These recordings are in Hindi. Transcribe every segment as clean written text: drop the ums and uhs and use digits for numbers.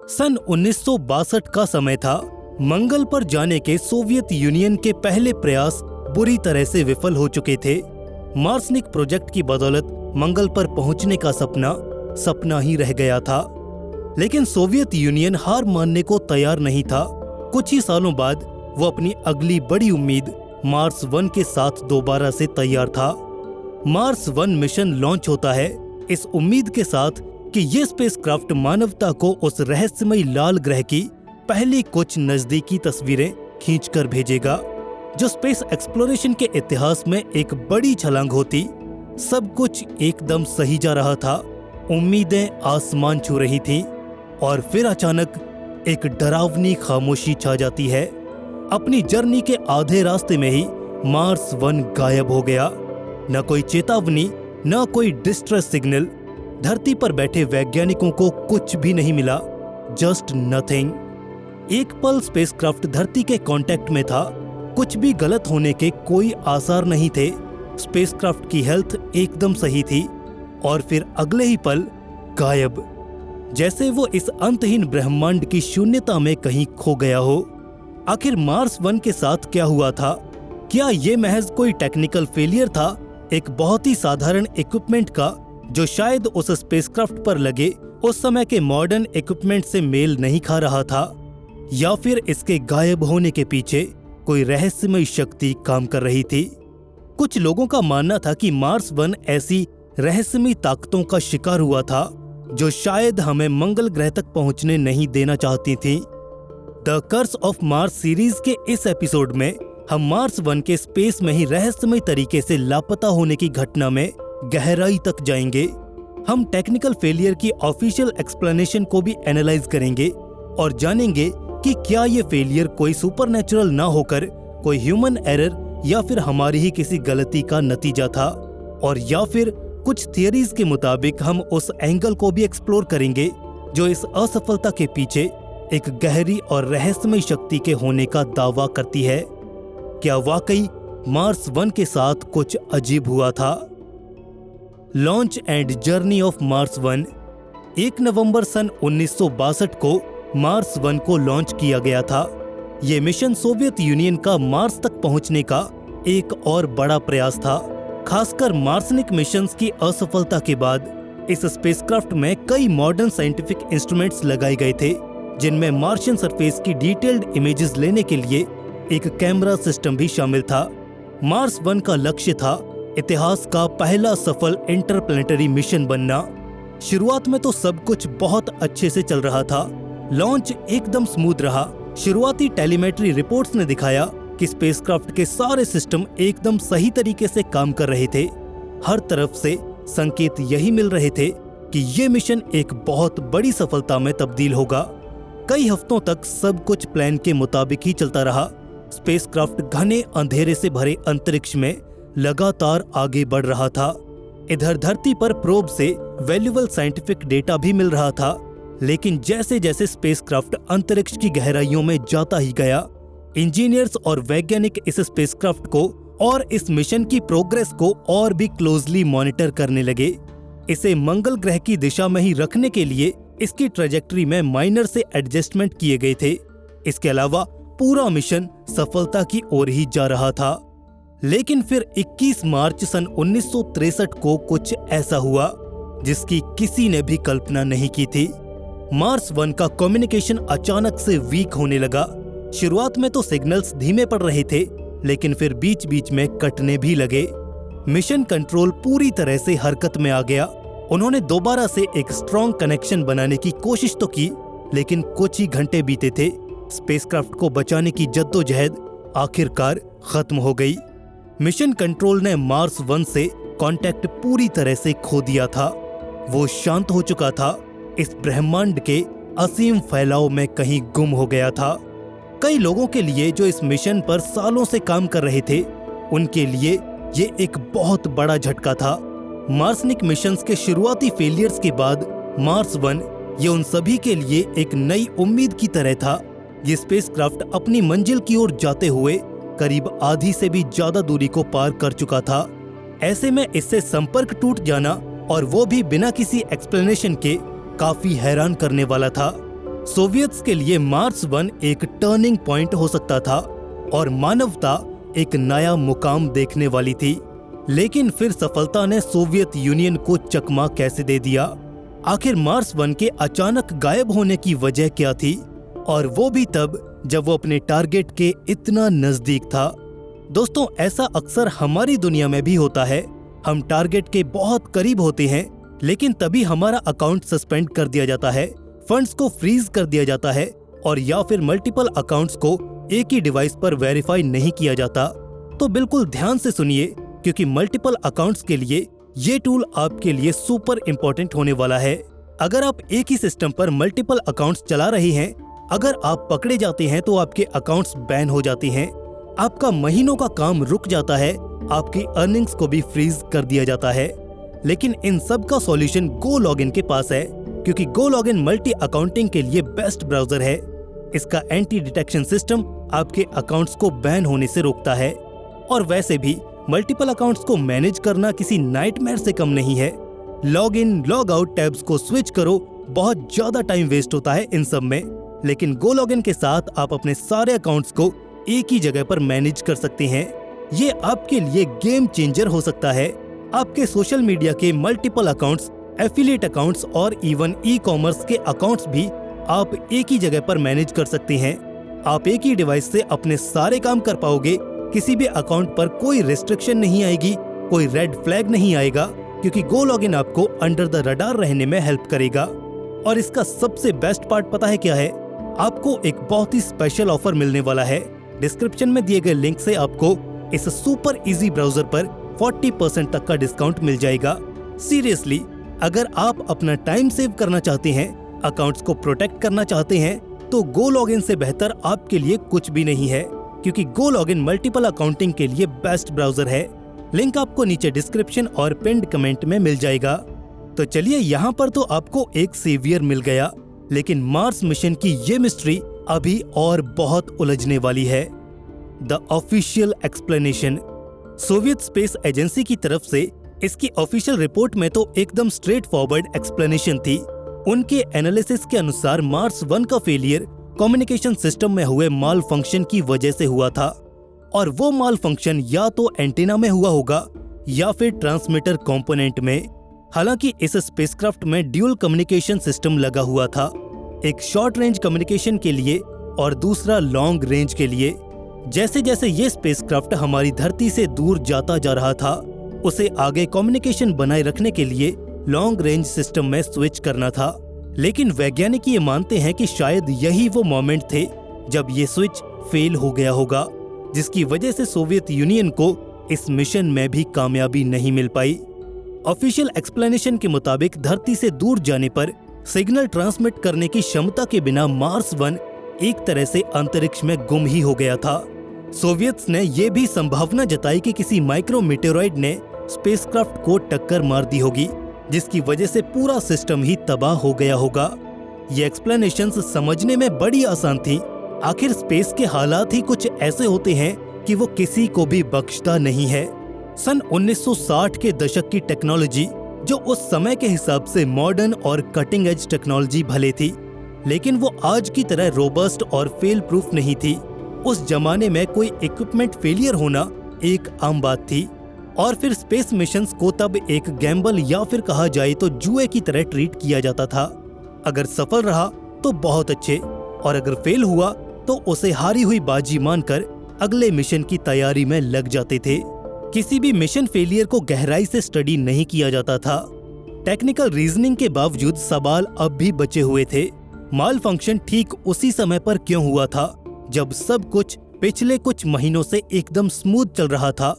सन 1962 का समय था। मंगल पर जाने के सोवियत यूनियन के पहले प्रयास बुरी तरह से विफल हो चुके थे। मार्सनिक प्रोजेक्ट की बदौलत मंगल पर पहुंचने का सपना ही रह गया था। लेकिन सोवियत यूनियन हार मानने को तैयार नहीं था। कुछ ही सालों बाद वो अपनी अगली बड़ी उम्मीद मार्स 1 के साथ दोबारा से तैयार था। मार्स 1 मिशन लॉन्च होता है इस उम्मीद के साथ कि ये स्पेसक्राफ्ट मानवता को उस रहस्यमयी लाल ग्रह की पहली कुछ नजदीकी तस्वीरें खींचकर भेजेगा, जो स्पेस एक्सप्लोरेशन के इतिहास में एक बड़ी छलांग होती। सब कुछ एकदम सही जा रहा था, उम्मीदें आसमान छू रही थीं, और फिर अचानक एक डरावनी खामोशी छा जाती है। अपनी जर्नी के आधे रास्ते में ही मार्स 1 गायब हो गया। न कोई चेतावनी, न कोई डिस्ट्रेस सिग्नल। धरती पर बैठे वैज्ञानिकों को कुछ भी नहीं मिला, जस्ट नथिंग। एक पल स्पेसक्राफ्ट धरती के कांटेक्ट में था, कुछ भी गलत होने के कोई आसार नहीं थे। स्पेसक्राफ्ट की हेल्थ एकदम सही थी, और फिर अगले ही पल गायब, जैसे वो इस अंतहीन ब्रह्मांड की शून्यता में कहीं खो गया हो। आखिर मार्स 1 के साथ क्या हुआ था? क्या ये महज कोई टेक्निकल फेलियर था, एक बहुत ही साधारण इक्विपमेंट का जो शायद उस स्पेसक्राफ्ट पर लगे उस समय के मॉडर्न इक्विपमेंट से मेल नहीं खा रहा था? या फिर इसके गायब होने के पीछे कोई रहस्यमयी शक्ति काम कर रही थी? कुछ लोगों का मानना था कि मार्स 1 ऐसी रहस्यमयी ताकतों का शिकार हुआ था जो शायद हमें मंगल ग्रह तक पहुंचने नहीं देना चाहती थी। The curse of Mars series के इस एपिसोड में हम मार्स 1 के स्पेस में ही रहस्यमयी तरीके से लापता होने की घटना में गहराई तक जाएंगे। हम टेक्निकल फेलियर की ऑफिशियल एक्सप्लेनेशन को भी एनालाइज करेंगे और जानेंगे कि क्या ये फेलियर कोई सुपरनैचुरल ना होकर कोई ह्यूमन एरर या फिर हमारी ही किसी गलती का नतीजा था, और या फिर कुछ थियरीज के मुताबिक हम उस एंगल को भी एक्सप्लोर करेंगे जो इस असफलता के पीछे एक गहरी और रहस्यमयी शक्ति के होने का दावा करती है। क्या वाकई मार्स 1 के साथ कुछ अजीब हुआ था? Launch and journey of Mars 1। 1 नवंबर सन 1962 को मार्स 1 को लॉन्च किया गया था। ये मिशन सोवियत यूनियन का मार्स तक पहुंचने का एक और बड़ा प्रयास था। खासकर मार्सनिक मिशंस की असफलता के बाद इस स्पेसक्राफ्ट में कई मॉडर्न साइंटिफिक इंस्ट्रूमेंट्स लगाए गए थे, जिनमें मार्शियन सरफेस की डिटेल्ड इमेजेस लेने के लिए एक कैमरा सिस्टम भी शामिल था। मार्स 1 का लक्ष्य था इतिहास का पहला सफल इंटरप्लेनेटरी मिशन बनना। शुरुआत में तो सब कुछ बहुत अच्छे से चल रहा था। लॉन्च एकदम स्मूथ रहा। शुरुआती टेलीमेट्री रिपोर्ट्स ने दिखाया कि स्पेसक्राफ्ट के सारे सिस्टम एकदम सही तरीके से काम कर रहे थे। हर तरफ से संकेत यही मिल रहे थे कि ये मिशन एक बहुत बड़ी सफलता में तब्दील होगा। कई हफ्तों तक सब कुछ प्लान के मुताबिक ही चलता रहा। स्पेसक्राफ्ट घने अंधेरे से भरे अंतरिक्ष में लगातार आगे बढ़ रहा था। इधर धरती पर प्रोब से वैल्यूएबल साइंटिफिक डेटा भी मिल रहा था, लेकिन जैसे जैसे स्पेसक्राफ्ट अंतरिक्ष की गहराइयों में जाता ही गया, इंजीनियर्स और वैज्ञानिक इस स्पेसक्राफ्ट को और इस मिशन की प्रोग्रेस को और भी क्लोजली मॉनिटर करने लगे। इसे मंगल ग्रह की दिशा में ही रखने के लिए इसकी ट्रैजेक्टरी में माइनर से एडजस्टमेंट किए गए थे। इसके अलावा पूरा मिशन सफलता की ओर ही जा रहा था। लेकिन फिर 21 मार्च सन 1963 को कुछ ऐसा हुआ जिसकी किसी ने भी कल्पना नहीं की थी। मार्स 1 का कम्युनिकेशन अचानक से वीक होने लगा। शुरुआत में तो सिग्नल्स धीमे पड़ रहे थे, लेकिन फिर बीच बीच में कटने भी लगे। मिशन कंट्रोल पूरी तरह से हरकत में आ गया। उन्होंने दोबारा से एक स्ट्रॉन्ग कनेक्शन बनाने की कोशिश तो की, लेकिन कुछ ही घंटे बीते थे, स्पेसक्राफ्ट को बचाने की जद्दोजहद आखिरकार खत्म हो गई। मिशन कंट्रोल ने मार्स 1 से कांटेक्ट पूरी तरह से खो दिया था। वो शांत हो चुका था, इस ब्रह्मांड के असीम फैलाव में कहीं गुम हो गया था। कई लोगों के लिए जो इस मिशन पर सालों से काम कर रहे थे, उनके लिए ये एक बहुत बड़ा झटका था। मार्सनिक मिशंस के शुरुआती फेलियर्स के बाद मार्स 1 ये उन सभी के लिए एक नई उम्मीद की तरह था। ये स्पेसक्राफ्ट अपनी मंजिल की ओर जाते हुए करीब आधी से भी ज्यादा दूरी को पार कर चुका था। ऐसे में इससे संपर्क टूट जाना, और वो भी बिना किसी एक्सप्लेनेशन के, काफी हैरान करने वाला था। सोवियत्स के लिए मार्स 1 एक टर्निंग पॉइंट हो सकता था और मानवता एक नया मुकाम देखने वाली थी। लेकिन फिर सफलता ने सोवियत यूनियन को चकमा कैसे दे दिया? आखिर मार्स 1 के अचानक गायब होने की वजह क्या थी, और वो भी तब जब वो अपने टारगेट के इतना नजदीक था। दोस्तों, ऐसा अक्सर हमारी दुनिया में भी होता है। हम टारगेट के बहुत करीब होते हैं, लेकिन तभी हमारा अकाउंट सस्पेंड कर दिया जाता है, फंड्स को फ्रीज कर दिया जाता है, और या फिर मल्टीपल अकाउंट्स को एक ही डिवाइस पर वेरीफाई नहीं किया जाता। तो बिल्कुल ध्यान से सुनिए, क्योंकि मल्टीपल अकाउंट्स के लिए ये टूल आपके लिए सुपर इम्पोर्टेंट होने वाला है। अगर आप एक ही सिस्टम पर मल्टीपल अकाउंट्स चला रहे हैं, अगर आप पकड़े जाते हैं तो आपके अकाउंट्स बैन हो जाते हैं, आपका महीनों का काम रुक जाता है, आपकी अर्निंग्स को भी फ्रीज कर दिया जाता है। लेकिन इन सब का सॉल्यूशन गो लॉगिन के पास है, क्योंकि गो लॉगिन मल्टी अकाउंटिंग के लिए बेस्ट ब्राउजर है। इसका एंटी डिटेक्शन सिस्टम आपके अकाउंट्स को बैन होने से रोकता है। और वैसे भी मल्टीपल अकाउंट्स को मैनेज करना किसी नाइटमेयर से कम नहीं है। Log in log out tabs को स्विच करो, बहुत ज्यादा टाइम वेस्ट होता है इन सब में। लेकिन गो लॉगिन के साथ आप अपने सारे अकाउंट्स को एक ही जगह पर मैनेज कर सकते हैं। ये आपके लिए गेम चेंजर हो सकता है। आपके सोशल मीडिया के मल्टीपल अकाउंट्स, एफिलिएट अकाउंट्स और इवन ई कॉमर्स के अकाउंट्स भी आप एक ही जगह पर मैनेज कर सकते हैं। आप एक ही डिवाइस से अपने सारे काम कर पाओगे। किसी भी अकाउंट पर कोई रिस्ट्रिक्शन नहीं आएगी, कोई रेड फ्लैग नहीं आएगा, क्योंकि गो लॉगिन आपको अंडर द रडार रहने में हेल्प करेगा। और इसका सबसे बेस्ट पार्ट पता है क्या है? आपको एक बहुत ही स्पेशल ऑफर मिलने वाला है। डिस्क्रिप्शन में दिए गए लिंक से आपको इस सुपर इजी ब्राउजर पर 40% तक का डिस्काउंट मिल जाएगा। सीरियसली, अगर आप अपना टाइम सेव करना चाहते हैं, अकाउंट्स को प्रोटेक्ट करना चाहते हैं, तो गो लॉगिन से बेहतर आपके लिए कुछ भी नहीं है, क्योंकि गो लॉगिन मल्टीपल अकाउंटिंग के लिए बेस्ट ब्राउजर है। लिंक आपको नीचे डिस्क्रिप्शन और पिन्ड कमेंट में मिल जाएगा। तो चलिए, यहाँ पर तो आपको एक सेवियर मिल गया, लेकिन मार्स मिशन की ये मिस्ट्री अभी और बहुत उलझने वाली है। The official explanation. Soviet space agency की तरफ से इसकी ऑफिशियल रिपोर्ट में तो एकदम स्ट्रेट फॉरवर्ड एक्सप्लेनेशन थी। उनके एनालिसिस के अनुसार मार्स 1 का फेलियर कम्युनिकेशन सिस्टम में हुए माल फंक्शन की वजह से हुआ था, और वो माल फंक्शन या तो एंटीना में हुआ होगा या फिर ट्रांसमीटर कंपोनेंट में। हालांकि इस स्पेसक्राफ्ट में ड्यूल कम्युनिकेशन सिस्टम लगा हुआ था, एक शॉर्ट रेंज कम्युनिकेशन के लिए और दूसरा लॉन्ग रेंज के लिए। जैसे जैसे ये स्पेसक्राफ्ट हमारी धरती से दूर जाता जा रहा था, उसे आगे कम्युनिकेशन बनाए रखने के लिए लॉन्ग रेंज सिस्टम में स्विच करना था। लेकिन वैज्ञानिक ये मानते हैं कि शायद यही वो मोमेंट थे जब ये स्विच फेल हो गया होगा, जिसकी वजह से सोवियत यूनियन को इस मिशन में भी कामयाबी नहीं मिल पाई। ऑफिशियल एक्सप्लेनेशन के मुताबिक धरती से दूर जाने पर सिग्नल ट्रांसमिट करने की क्षमता के बिना मार्स 1 एक तरह से अंतरिक्ष में गुम ही हो गया था। सोवियत्स ने यह भी संभावना जताई कि किसी माइक्रो मीटेरॉइड ने स्पेसक्राफ्ट को टक्कर मार दी होगी, जिसकी वजह से पूरा सिस्टम ही तबाह हो गया होगा। ये एक्सप्लेनेशंस समझने में बड़ी आसान थी। आखिर स्पेस के हालात ही कुछ ऐसे होते हैं कि वो किसी को भी बख्शता नहीं है। सन 1960 के दशक की टेक्नोलॉजी, जो उस समय के हिसाब से मॉडर्न और कटिंग एज टेक्नोलॉजी भले थी, लेकिन वो आज की तरह रोबस्ट और फेल प्रूफ नहीं थी। उस जमाने में कोई इक्विपमेंट फेलियर होना एक आम बात थी, और फिर स्पेस मिशंस को तब एक गैम्बल या फिर कहा जाए तो जुए की तरह ट्रीट किया जाता था। अगर सफल रहा तो बहुत अच्छे, और अगर फेल हुआ तो उसे हारी हुई बाजी मानकर अगले मिशन की तैयारी में लग जाते थे। किसी भी मिशन फेलियर को गहराई से स्टडी नहीं किया जाता था। टेक्निकल रीजनिंग के बावजूद सवाल अब भी बचे हुए थे। माल फंक्शन ठीक उसी समय पर क्यों हुआ था जब सब कुछ पिछले कुछ महीनों से एकदम स्मूथ चल रहा था?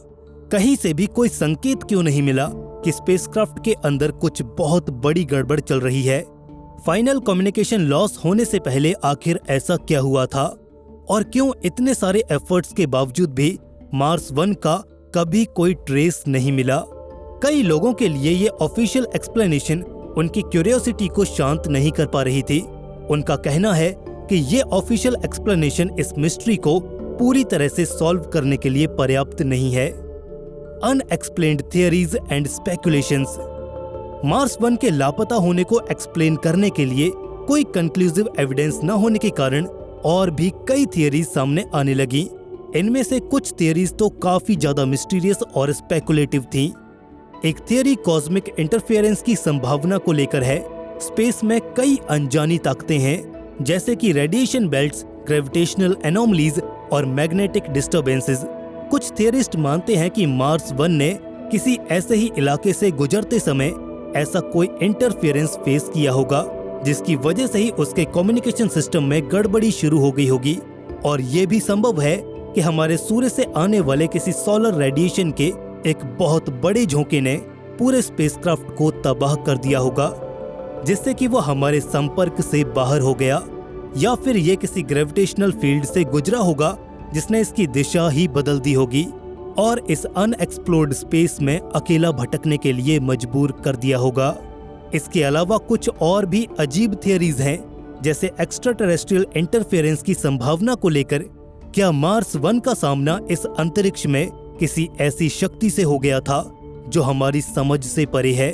कहीं से भी कोई संकेत क्यों नहीं मिला कि स्पेसक्राफ्ट के अंदर कुछ बहुत बड़ी गड़बड़ चल रही है? फाइनल कम्युनिकेशन लॉस होने से पहले आखिर ऐसा क्या हुआ था, और क्यों इतने सारे एफर्ट्स के बावजूद भी मार्स 1 का कभी कोई ट्रेस नहीं मिला? कई लोगों के लिए ये ऑफिशियल एक्सप्लेनेशन उनकी क्यूरियोसिटी को शांत नहीं कर पा रही थी। उनका कहना है कि ये ऑफिशियल एक्सप्लेनेशन इस मिस्ट्री को पूरी तरह से सॉल्व करने के लिए पर्याप्त नहीं है। Unexplained theories and speculations. Mars 1 के लापता होने को एक्सप्लेन करने के लिए कोई कंक्लूसिव एविडेंस न होने के कारण और भी कई थियरीज सामने आने लगी। इनमें से कुछ थियरीज तो काफी ज्यादा मिस्टीरियस और स्पेकुलेटिव थीं। एक थियरी कॉस्मिक इंटरफेरेंस की संभावना को लेकर है। स्पेस में कई अनजानी ताकतें हैं, जैसे कि रेडिएशन बेल्ट्स, ग्रेविटेशनल एनोमलीज और मैग्नेटिक डिस्टर्बेंसेस। कुछ थियरिस्ट मानते हैं कि मार्स 1 ने किसी ऐसे ही इलाके से गुजरते समय ऐसा कोई इंटरफेरेंस फेस किया होगा, जिसकी वजह से ही उसके कम्युनिकेशन सिस्टम में गड़बड़ी शुरू हो गई होगी। और ये भी संभव है कि हमारे सूर्य से आने वाले किसी सोलर रेडिएशन के एक बहुत बड़े झोंके ने पूरे स्पेसक्राफ्ट को तबाह कर दिया होगा, जिससे कि वो हमारे संपर्क से बाहर हो गया, या फिर ये किसी ग्रेविटेशनल फील्ड से गुजरा होगा जिसने इसकी दिशा ही बदल दी होगी और इस अनएक्सप्लोर्ड स्पेस में अकेला भटकने के लिए मजबूर कर दिया होगा। इसके अलावा कुछ और भी अजीब थियरीज हैं, जैसे एक्स्ट्रा टेरेस्ट्रियल इंटरफेरेंस की संभावना को लेकर। क्या मार्स 1 का सामना इस अंतरिक्ष में किसी ऐसी शक्ति से हो गया था जो हमारी समझ से परे है?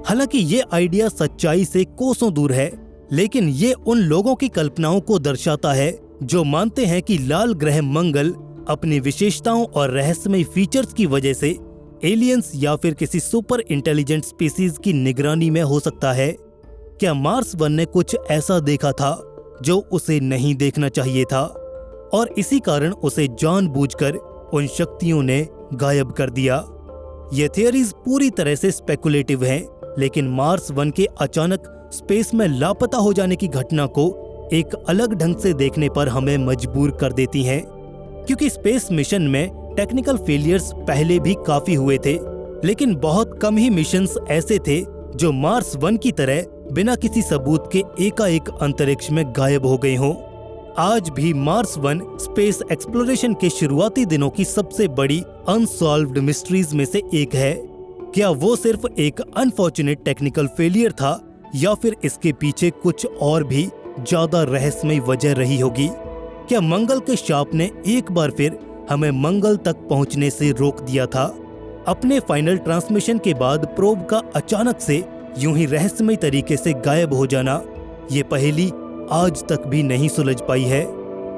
हालांकि ये आइडिया सच्चाई से कोसों दूर है, लेकिन ये उन लोगों की कल्पनाओं को दर्शाता है जो मानते हैं कि लाल ग्रह मंगल अपनी विशेषताओं और रहस्यमय फीचर्स की वजह से एलियंस या फिर किसी सुपर इंटेलिजेंट स्पीसीज की निगरानी में हो सकता है। क्या मार्स 1 ने कुछ ऐसा देखा था जो उसे नहीं देखना चाहिए था और इसी कारण उसे जानबूझकर उन शक्तियों ने गायब कर दिया? ये थियरीज पूरी तरह से स्पेकुलेटिव हैं, लेकिन मार्स 1 के अचानक स्पेस में लापता हो जाने की घटना को एक अलग ढंग से देखने पर हमें मजबूर कर देती हैं, क्योंकि स्पेस मिशन में टेक्निकल फेलियर्स पहले भी काफी हुए थे, लेकिन बहुत कम ही मिशंस ऐसे थे जो मार्स 1 की तरह बिना किसी सबूत के एकाएक अंतरिक्ष में गायब हो गए हों। आज भी मार्स 1 स्पेस एक्सप्लोरेशन के शुरुआती दिनों की सबसे बड़ी अनसॉल्व्ड मिस्ट्रीज में से एक है। क्या वो सिर्फ एक अनफॉर्चुनेट टेक्निकल फेलियर था या फिर इसके पीछे कुछ और भी ज्यादा रहस्यमय वजह रही होगी? क्या मंगल के शाप ने एक बार फिर हमें मंगल तक पहुंचने से रोक दिया था? अपने फाइनल ट्रांसमिशन के बाद प्रोब का अचानक से यूं ही रहस्यमय तरीके से गायब हो जाना, ये पहेली आज तक भी नहीं सुलझ पाई है।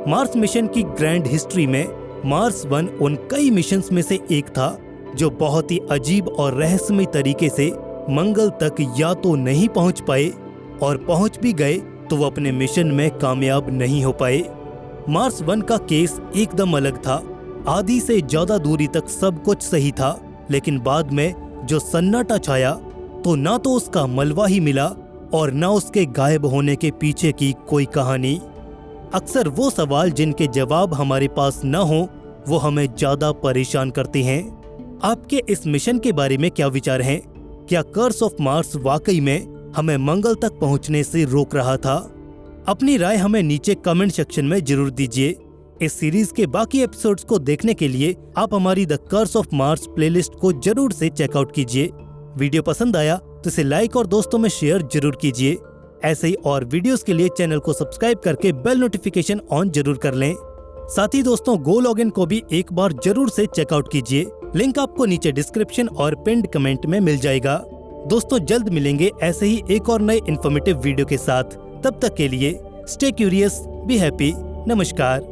मार्स मिशन की ग्रैंड हिस्ट्री में मार्स 1 उन कई मिशंस में से एक था जो बहुत ही अजीब और रहस्यमय तरीके से मंगल तक या तो नहीं पहुंच पाए और पहुंच भी गए तो वो अपने मिशन में कामयाब नहीं हो पाए। मार्स 1 का केस एकदम अलग था। आधी से ज्यादा दूरी तक सब कुछ सही था, लेकिन बाद में जो सन्नाटा छाया तो ना तो उसका मलबा ही मिला और ना उसके गायब होने के पीछे की कोई कहानी। अक्सर वो सवाल जिनके जवाब हमारे पास न हो वो हमें ज्यादा परेशान करते हैं। आपके इस मिशन के बारे में क्या विचार हैं? क्या कर्स ऑफ मार्स वाकई में हमें मंगल तक पहुंचने से रोक रहा था? अपनी राय हमें नीचे कमेंट सेक्शन में जरूर दीजिए। इस सीरीज के बाकी एपिसोड्स को देखने के लिए आप हमारी the curse of Mars playlist को जरूर से चेकआउट कीजिए। वीडियो पसंद आया तो इसे लाइक और दोस्तों में शेयर जरूर कीजिए। ऐसे ही और वीडियोस के लिए चैनल को सब्सक्राइब करके बेल नोटिफिकेशन ऑन जरूर कर लें। साथ ही दोस्तों गो लॉगिन को भी एक बार जरूर से चेकआउट कीजिए। लिंक आपको नीचे डिस्क्रिप्शन और पिन्ड कमेंट में मिल जाएगा। दोस्तों जल्द मिलेंगे ऐसे ही एक और नए इन्फॉर्मेटिव वीडियो के साथ। तब तक के लिए स्टे क्यूरियस, बी हैप्पी। नमस्कार।